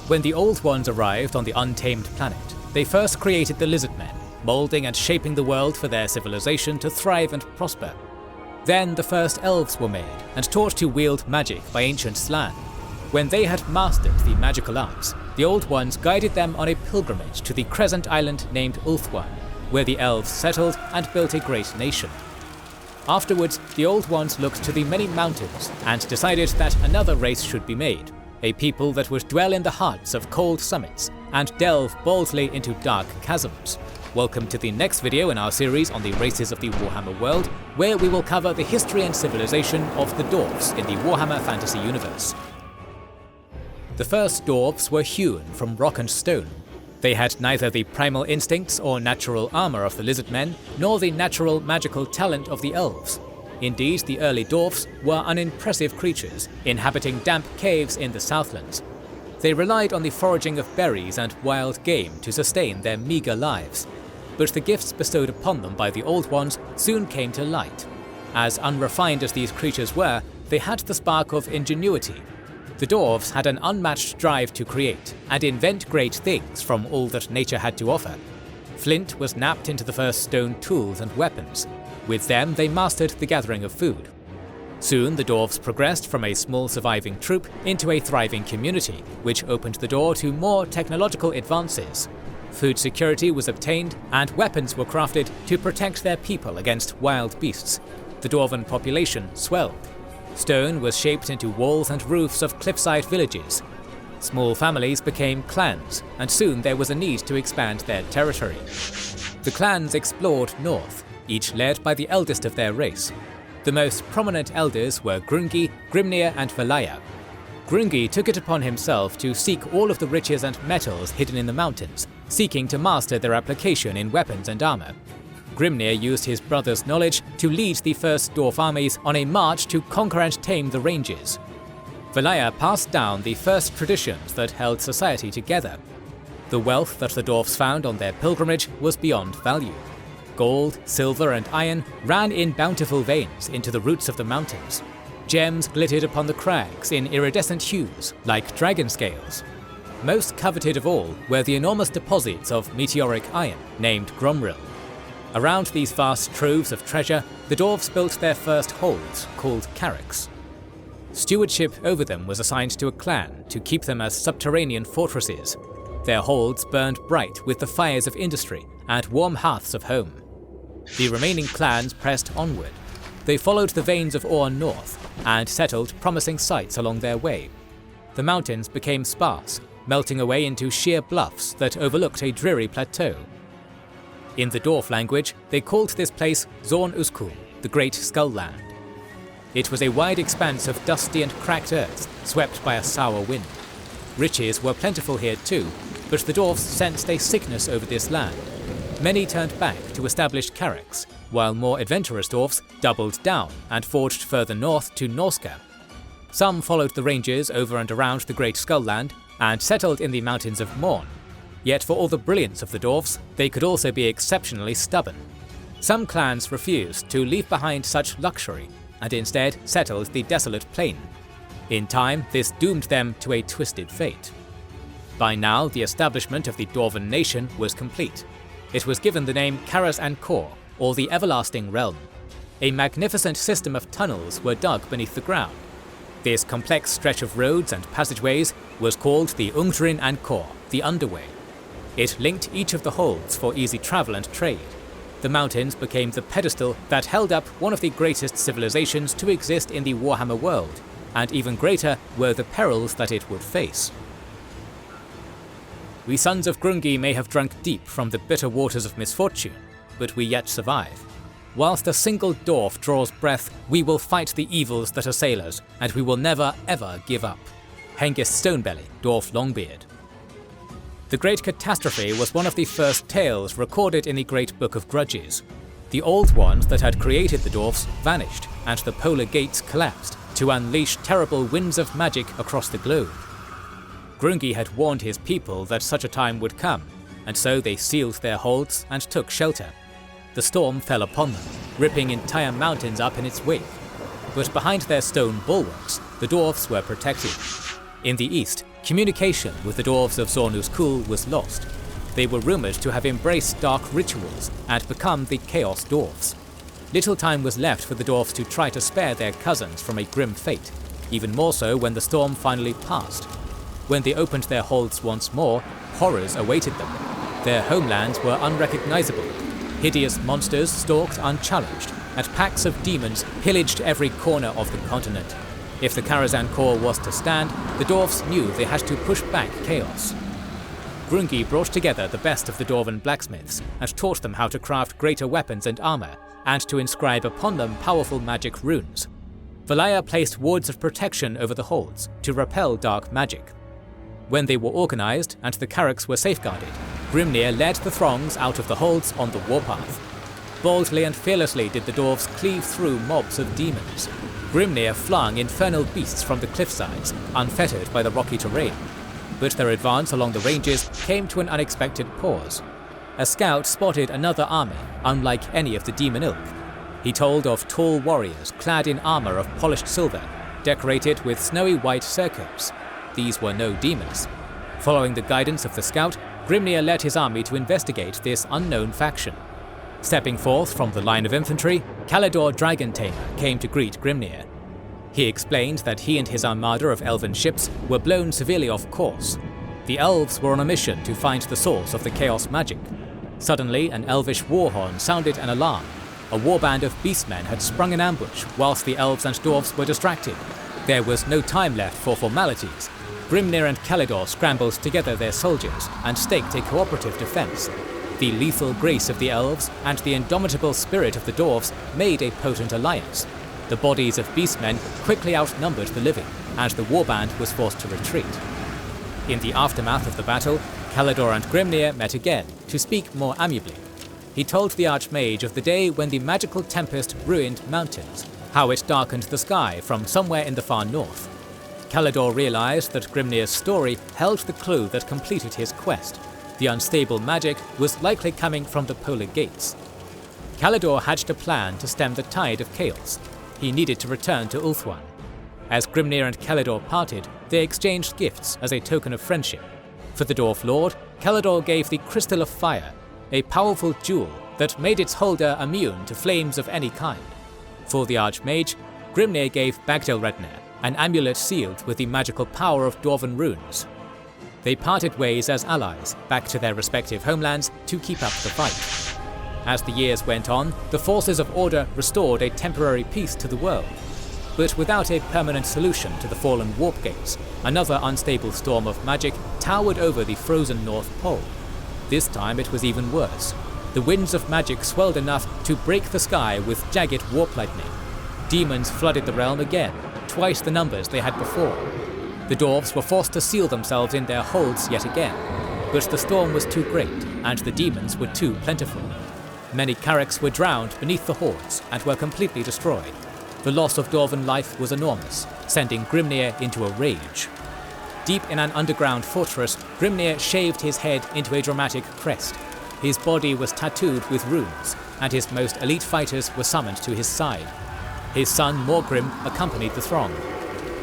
When the Old Ones arrived on the untamed planet, they first created the Lizardmen, molding and shaping the world for their civilization to thrive and prosper. Then the first elves were made and taught to wield magic by ancient Slan. When they had mastered the magical arts, the Old Ones guided them on a pilgrimage to the crescent island named Ulthuan, where the elves settled and built a great nation. Afterwards, the Old Ones looked to the many mountains and decided that another race should be made, a people that would dwell in the hearts of cold summits and delve boldly into dark chasms. Welcome to the next video in our series on the races of the Warhammer world, where we will cover the history and civilization of the Dwarfs in the Warhammer fantasy universe. The first Dwarfs were hewn from rock and stone. They had neither the primal instincts or natural armor of the Lizardmen, nor the natural magical talent of the elves. Indeed, the early Dwarfs were unimpressive creatures, inhabiting damp caves in the Southlands. They relied on the foraging of berries and wild game to sustain their meagre lives. But the gifts bestowed upon them by the Old Ones soon came to light. As unrefined as these creatures were, they had the spark of ingenuity. The Dwarves had an unmatched drive to create and invent great things from all that nature had to offer. Flint was napped into the first stone tools and weapons. With them, they mastered the gathering of food. Soon, the Dwarves progressed from a small surviving troop into a thriving community, which opened the door to more technological advances. Food security was obtained, and weapons were crafted to protect their people against wild beasts. The Dwarven population swelled. Stone was shaped into walls and roofs of cliffside villages. Small families became clans, and soon there was a need to expand their territory. The clans explored north, each led by the eldest of their race. The most prominent elders were Grungi, Grimnir and Valaya. Grungi took it upon himself to seek all of the riches and metals hidden in the mountains, seeking to master their application in weapons and armor. Grimnir used his brother's knowledge to lead the first Dwarf armies on a march to conquer and tame the ranges. Valaya passed down the first traditions that held society together. The wealth that the Dwarfs found on their pilgrimage was beyond value. Gold, silver and iron ran in bountiful veins into the roots of the mountains. Gems glittered upon the crags in iridescent hues, like dragon scales. Most coveted of all were the enormous deposits of meteoric iron, named Gromril. Around these vast troves of treasure, the Dwarfs built their first holds, called carracks. Stewardship over them was assigned to a clan to keep them as subterranean fortresses. Their holds burned bright with the fires of industry and warm hearths of home. The remaining clans pressed onward. They followed the veins of ore north and settled promising sites along their way. The mountains became sparse, melting away into sheer bluffs that overlooked a dreary plateau. In the Dwarf language, they called this place Zorn Uskul, the Great Skull Land. It was a wide expanse of dusty and cracked earth, swept by a sour wind. Riches were plentiful here too, but the Dwarfs sensed a sickness over this land. Many turned back to establish carracks, while more adventurous Dwarfs doubled down and forged further north to Norska. Some followed the ranges over and around the Great Skull Land and settled in the mountains of Morn. Yet for all the brilliance of the Dwarfs, they could also be exceptionally stubborn. Some clans refused to leave behind such luxury and instead settled the desolate plain. In time, this doomed them to a twisted fate. By now, the establishment of the Dwarven nation was complete. It was given the name Karas and Kor, or the Everlasting Realm. A magnificent system of tunnels were dug beneath the ground. This complex stretch of roads and passageways was called the Ungdrin and Kor, the Underway. It linked each of the holds for easy travel and trade. The mountains became the pedestal that held up one of the greatest civilizations to exist in the Warhammer world, and even greater were the perils that it would face. We sons of Grungi may have drunk deep from the bitter waters of misfortune, but we yet survive. Whilst a single dwarf draws breath, we will fight the evils that assail us, and we will never ever give up. Hengist Stonebelly, Dwarf Longbeard. The Great Catastrophe was one of the first tales recorded in the Great Book of Grudges. The Old Ones that had created the Dwarfs vanished, and the polar gates collapsed to unleash terrible winds of magic across the globe. Grungi had warned his people that such a time would come, and so they sealed their holds and took shelter. The storm fell upon them, ripping entire mountains up in its wake. But behind their stone bulwarks, the Dwarfs were protected. In the east, Communication with the dwarves of Zornu's Kul was lost. They were rumoured to have embraced dark rituals and become the Chaos Dwarfs. Little time was left for the dwarfs to try to spare their cousins from a grim fate, even more so when the storm finally passed. When they opened their holds once more, horrors awaited them. Their homelands were unrecognisable. Hideous monsters stalked unchallenged, and packs of demons pillaged every corner of the continent. If the Karazhan core was to stand, the dwarfs knew they had to push back chaos. Grungi brought together the best of the Dwarven blacksmiths and taught them how to craft greater weapons and armour, and to inscribe upon them powerful magic runes. Valaya placed wards of protection over the holds to repel dark magic. When they were organised and the Carracks were safeguarded, Grimnir led the throngs out of the holds on the warpath. Boldly and fearlessly did the dwarves cleave through mobs of demons. Grimnir flung infernal beasts from the cliffsides, unfettered by the rocky terrain. But their advance along the ranges came to an unexpected pause. A scout spotted another army, unlike any of the demon ilk. He told of tall warriors clad in armour of polished silver, decorated with snowy white surcoats. These were no demons. Following the guidance of the scout, Grimnir led his army to investigate this unknown faction. Stepping forth from the line of infantry, Kalidor Dragon Tamer came to greet Grimnir. He explained that he and his armada of elven ships were blown severely off course. The elves were on a mission to find the source of the chaos magic. Suddenly, an elvish war horn sounded an alarm. A warband of beastmen had sprung an ambush whilst the elves and dwarfs were distracted. There was no time left for formalities. Grimnir and Kalidor scrambled together their soldiers and staked a cooperative defence. The lethal grace of the elves and the indomitable spirit of the dwarfs made a potent alliance. The bodies of beastmen quickly outnumbered the living, and the warband was forced to retreat. In the aftermath of the battle, Kalidor and Grimnir met again to speak more amiably. He told the Archmage of the day when the magical tempest ruined mountains, how it darkened the sky from somewhere in the far north. Kalidor realized that Grimnir's story held the clue that completed his quest. The unstable magic was likely coming from the polar gates. Kalidor hatched a plan to stem the tide of chaos. He needed to return to Ulthuan. As Grimnir and Kalidor parted, they exchanged gifts as a token of friendship. For the Dwarf Lord, Kalidor gave the Crystal of Fire, a powerful jewel that made its holder immune to flames of any kind. For the Archmage, Grimnir gave Bagdalrednir, an amulet sealed with the magical power of Dwarven runes. They parted ways as allies, back to their respective homelands to keep up the fight. As the years went on, the forces of order restored a temporary peace to the world. But without a permanent solution to the fallen warp gates, another unstable storm of magic towered over the frozen North Pole. This time it was even worse. The winds of magic swelled enough to break the sky with jagged warp lightning. Demons flooded the realm again, twice the numbers they had before. The dwarves were forced to seal themselves in their holds yet again, but the storm was too great, and the demons were too plentiful. Many Carracks were drowned beneath the hordes and were completely destroyed. The loss of Dwarven life was enormous, sending Grimnir into a rage. Deep in an underground fortress, Grimnir shaved his head into a dramatic crest. His body was tattooed with runes, and his most elite fighters were summoned to his side. His son Morgrim accompanied the throng.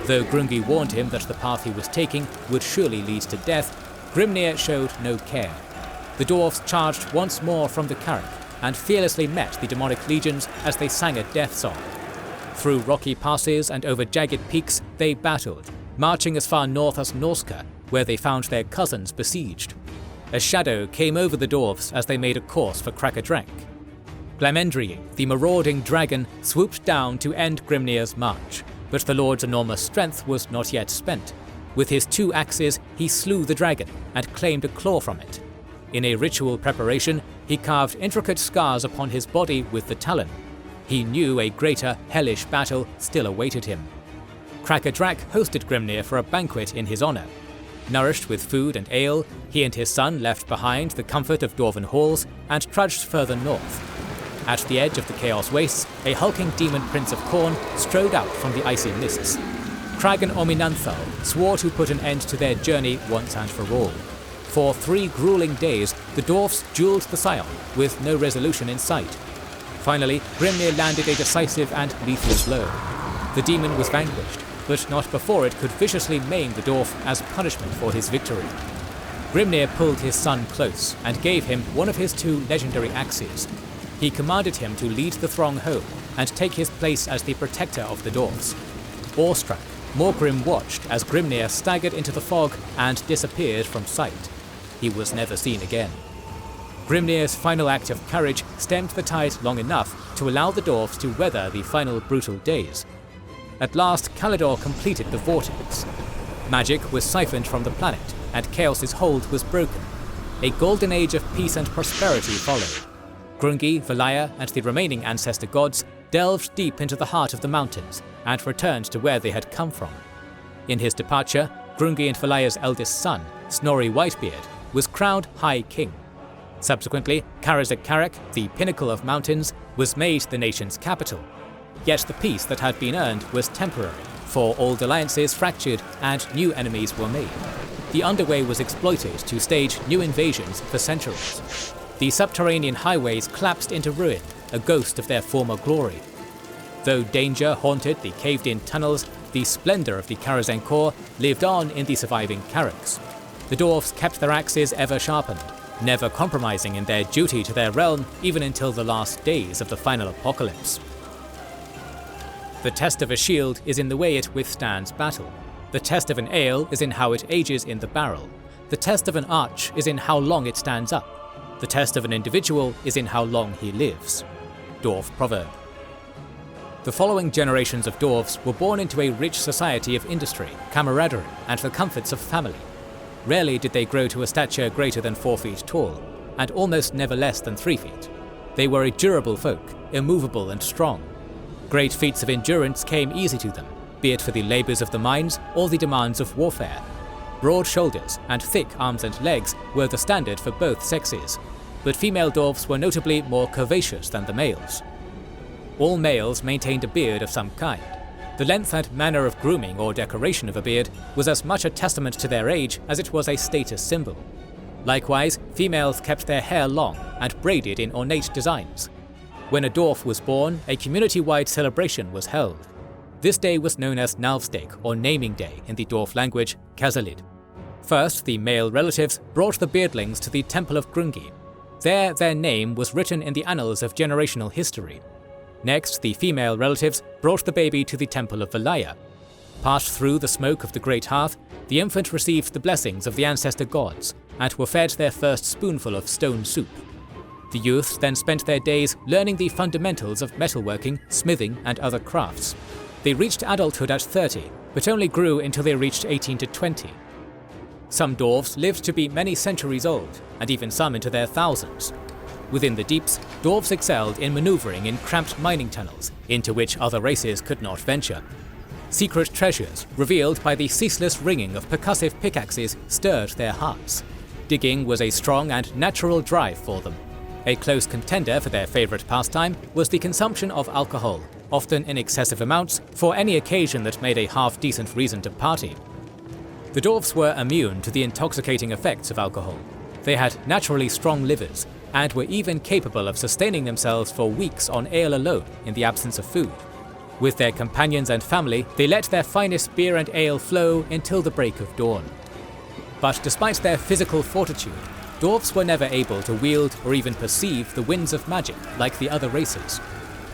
Though Grungi warned him that the path he was taking would surely lead to death, Grimnir showed no care. The dwarfs charged once more from the Carrack and fearlessly met the demonic legions as they sang a death song. Through rocky passes and over jagged peaks they battled, marching as far north as Norska, where they found their cousins besieged. A shadow came over the dwarfs as they made a course for Krakadrank. Glamendri, the marauding dragon, swooped down to end Grimnir's march, but the Lord's enormous strength was not yet spent. With his 2 axes, he slew the dragon and claimed a claw from it. In a ritual preparation, he carved intricate scars upon his body with the talon. He knew a greater, hellish battle still awaited him. Krakadrak hosted Grimnir for a banquet in his honour. Nourished with food and ale, he and his son left behind the comfort of Dwarven halls and trudged further north. At the edge of the Chaos Wastes, a hulking demon prince of Khorne strode out from the icy mists. Kragan Ominanthal swore to put an end to their journey once and for all. For 3 grueling days, the dwarfs duelled the Scion, with no resolution in sight. Finally, Grimnir landed a decisive and lethal blow. The demon was vanquished, but not before it could viciously maim the dwarf as punishment for his victory. Grimnir pulled his son close and gave him one of his 2 legendary axes. He commanded him to lead the throng home and take his place as the protector of the dwarfs. Awestruck, Morgrim watched as Grimnir staggered into the fog and disappeared from sight. He was never seen again. Grimnir's final act of courage stemmed the tide long enough to allow the dwarfs to weather the final brutal days. At last, Kalidor completed the vortex. Magic was siphoned from the planet, and Chaos's hold was broken. A golden age of peace and prosperity followed. Grungi, Valaya, and the remaining ancestor gods delved deep into the heart of the mountains and returned to where they had come from. In his departure, Grungi and Valaya's eldest son, Snorri Whitebeard, was crowned High King. Subsequently, Karazak-Karak, the pinnacle of mountains, was made the nation's capital. Yet the peace that had been earned was temporary, for old alliances fractured and new enemies were made. The underway was exploited to stage new invasions for centuries. The subterranean highways collapsed into ruin, a ghost of their former glory. Though danger haunted the caved-in tunnels, the splendor of the Karazhan lived on in the surviving Karaks. The dwarfs kept their axes ever sharpened, never compromising in their duty to their realm even until the last days of the final apocalypse. The test of a shield is in the way it withstands battle. The test of an ale is in how it ages in the barrel. The test of an arch is in how long it stands up. The test of an individual is in how long he lives. Dwarf proverb. The following generations of dwarves were born into a rich society of industry, camaraderie, and the comforts of family. Rarely did they grow to a stature greater than 4 feet tall, and almost never less than 3 feet. They were a durable folk, immovable and strong. Great feats of endurance came easy to them, be it for the labours of the mines or the demands of warfare. Broad shoulders and thick arms and legs were the standard for both sexes, but female dwarfs were notably more curvaceous than the males. All males maintained a beard of some kind. The length and manner of grooming or decoration of a beard was as much a testament to their age as it was a status symbol. Likewise, females kept their hair long and braided in ornate designs. When a dwarf was born, a community-wide celebration was held. This day was known as Nalvstek, or Naming Day in the dwarf language, Kazalid. First, the male relatives brought the beardlings to the Temple of Grungi. There, their name was written in the annals of generational history. Next, the female relatives brought the baby to the Temple of Valaya. Passed through the smoke of the Great Hearth, the infant received the blessings of the ancestor gods, and were fed their first spoonful of stone soup. The youths then spent their days learning the fundamentals of metalworking, smithing, and other crafts. They reached adulthood at 30, but only grew until they reached 18 to 20. Some dwarves lived to be many centuries old, and even some into their thousands. Within the deeps, dwarves excelled in maneuvering in cramped mining tunnels, into which other races could not venture. Secret treasures, revealed by the ceaseless ringing of percussive pickaxes, stirred their hearts. Digging was a strong and natural drive for them. A close contender for their favourite pastime was the consumption of alcohol, often in excessive amounts, for any occasion that made a half-decent reason to party. The dwarfs were immune to the intoxicating effects of alcohol. They had naturally strong livers, and were even capable of sustaining themselves for weeks on ale alone in the absence of food. With their companions and family, they let their finest beer and ale flow until the break of dawn. But despite their physical fortitude, dwarfs were never able to wield or even perceive the winds of magic like the other races.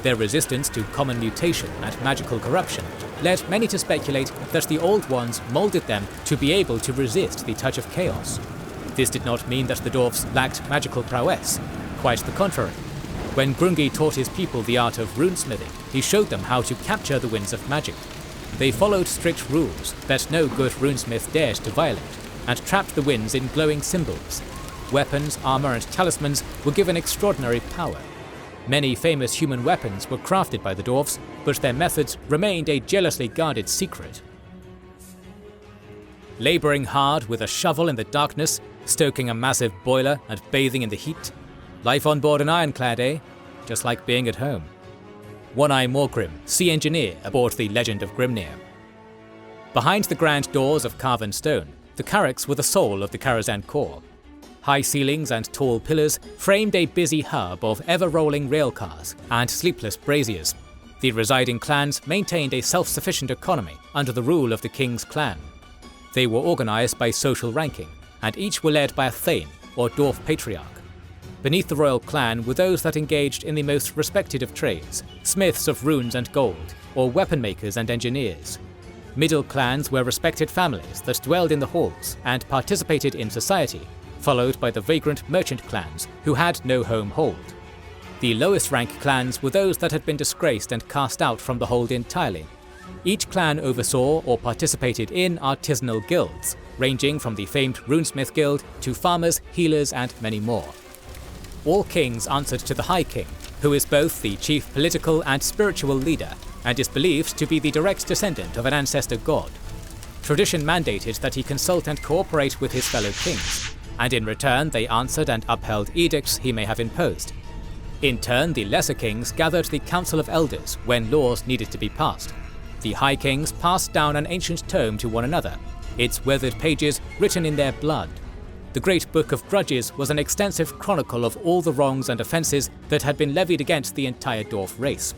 Their resistance to common mutation and magical corruption led many to speculate that the Old Ones molded them to be able to resist the touch of chaos. This did not mean that the dwarfs lacked magical prowess. Quite the contrary. When Grungi taught his people the art of runesmithing, he showed them how to capture the winds of magic. They followed strict rules that no good runesmith dared to violate, and trapped the winds in glowing symbols. Weapons, armor, and talismans were given extraordinary power. Many famous human weapons were crafted by the dwarfs, but their methods remained a jealously guarded secret. Laboring hard with a shovel in the darkness, stoking a massive boiler and bathing in the heat. Life on board an ironclad, eh? Just like being at home. One-Eye Morgrim, sea engineer aboard the Legend of Grimnir. Behind the grand doors of carven stone, the Karaks were the soul of the Karazhan core. High ceilings and tall pillars framed a busy hub of ever-rolling railcars and sleepless braziers. The residing clans maintained a self-sufficient economy under the rule of the king's clan. They were organized by social ranking, and each were led by a thane, or dwarf patriarch. Beneath the royal clan were those that engaged in the most respected of trades, smiths of runes and gold, or weapon makers and engineers. Middle clans were respected families that dwelled in the halls and participated in society, followed by the vagrant merchant clans who had no home hold. The lowest rank clans were those that had been disgraced and cast out from the hold entirely. Each clan oversaw or participated in artisanal guilds, ranging from the famed Runesmith Guild to farmers, healers, and many more. All kings answered to the High King, who is both the chief political and spiritual leader, and is believed to be the direct descendant of an ancestor god. Tradition mandated that he consult and cooperate with his fellow kings, and in return they answered and upheld edicts he may have imposed. In turn, the lesser kings gathered the Council of Elders when laws needed to be passed. The High Kings passed down an ancient tome to one another, its weathered pages written in their blood. The Great Book of Grudges was an extensive chronicle of all the wrongs and offences that had been levied against the entire dwarf race.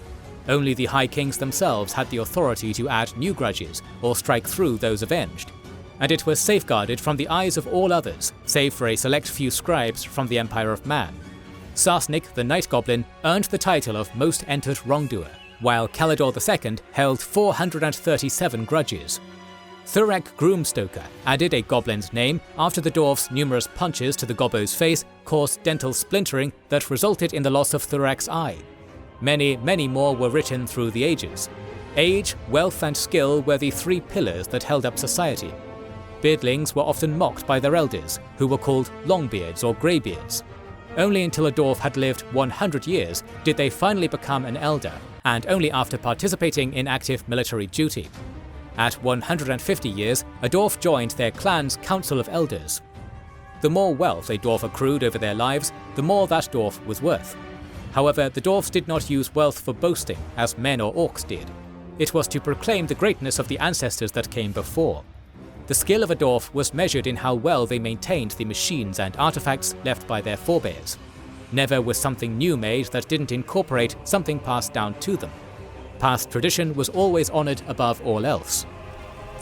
Only the High Kings themselves had the authority to add new grudges or strike through those avenged, and it was safeguarded from the eyes of all others, save for a select few scribes from the Empire of Man. Sarsnick, the Night Goblin, earned the title of Most Entered Wrongdoer, while Caledor II held 437 grudges. Thurek Groomstoker added a goblin's name after the dwarf's numerous punches to the gobbo's face caused dental splintering that resulted in the loss of Thurek's eye. Many more were written through the ages. Age, wealth, and skill were the three pillars that held up society. Beardlings were often mocked by their elders, who were called longbeards or greybeards. Only until a dwarf had lived 100 years did they finally become an elder, and only after participating in active military duty. At 150 years, a dwarf joined their clan's Council of Elders. The more wealth a dwarf accrued over their lives, the more that dwarf was worth. However, the dwarfs did not use wealth for boasting, as men or orcs did. It was to proclaim the greatness of the ancestors that came before. The skill of a dwarf was measured in how well they maintained the machines and artifacts left by their forebears. Never was something new made that didn't incorporate something passed down to them. Past tradition was always honoured above all else.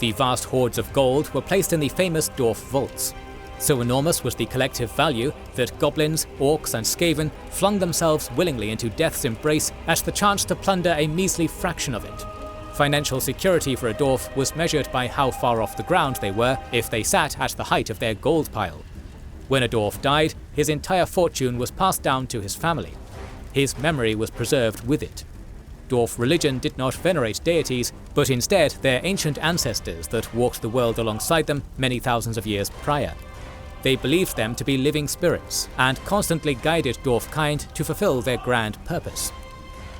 The vast hoards of gold were placed in the famous dwarf vaults. So enormous was the collective value that goblins, orcs, and skaven flung themselves willingly into death's embrace at the chance to plunder a measly fraction of it. Financial security for a dwarf was measured by how far off the ground they were if they sat at the height of their gold pile. When a dwarf died, his entire fortune was passed down to his family. His memory was preserved with it. Dwarf religion did not venerate deities, but instead their ancient ancestors that walked the world alongside them many thousands of years prior. They believed them to be living spirits, and constantly guided dwarf kind to fulfill their grand purpose.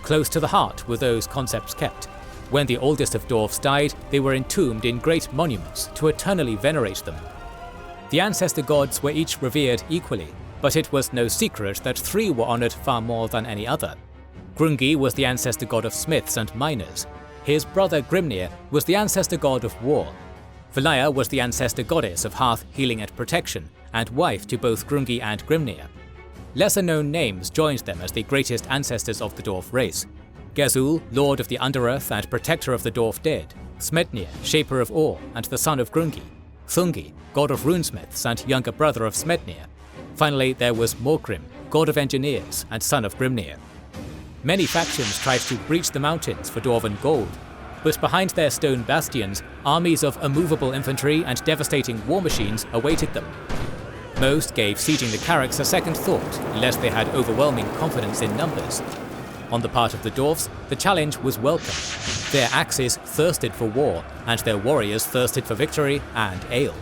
Close to the heart were those concepts kept. When the oldest of dwarfs died, they were entombed in great monuments to eternally venerate them. The ancestor gods were each revered equally, but it was no secret that three were honoured far more than any other. Grungi was the ancestor god of smiths and miners. His brother Grimnir was the ancestor god of war. Valaya was the ancestor goddess of hearth, healing and protection, and wife to both Grungi and Grimnir. Lesser-known names joined them as the greatest ancestors of the dwarf race. Gezul, lord of the Underearth and protector of the dwarf dead. Smednir, shaper of ore and the son of Grungi. Thungi, god of runesmiths and younger brother of Smednir. Finally, there was Morgrim, god of engineers and son of Grimnir. Many factions tried to breach the mountains for dwarven gold, but behind their stone bastions, armies of immovable infantry and devastating war machines awaited them. Most gave sieging the Carracks a second thought, unless they had overwhelming confidence in numbers. On the part of the dwarfs, the challenge was welcome. Their axes thirsted for war, and their warriors thirsted for victory and ale.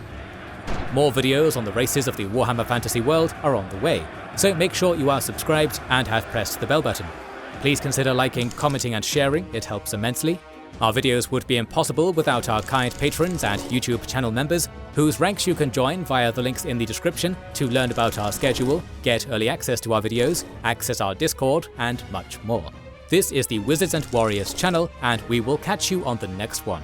More videos on the races of the Warhammer Fantasy world are on the way, so make sure you are subscribed and have pressed the bell button. Please consider liking, commenting and sharing, it helps immensely. Our videos would be impossible without our kind patrons and YouTube channel members, whose ranks you can join via the links in the description to learn about our schedule, get early access to our videos, access our Discord, and much more. This is the Wizards and Warriors channel, and we will catch you on the next one.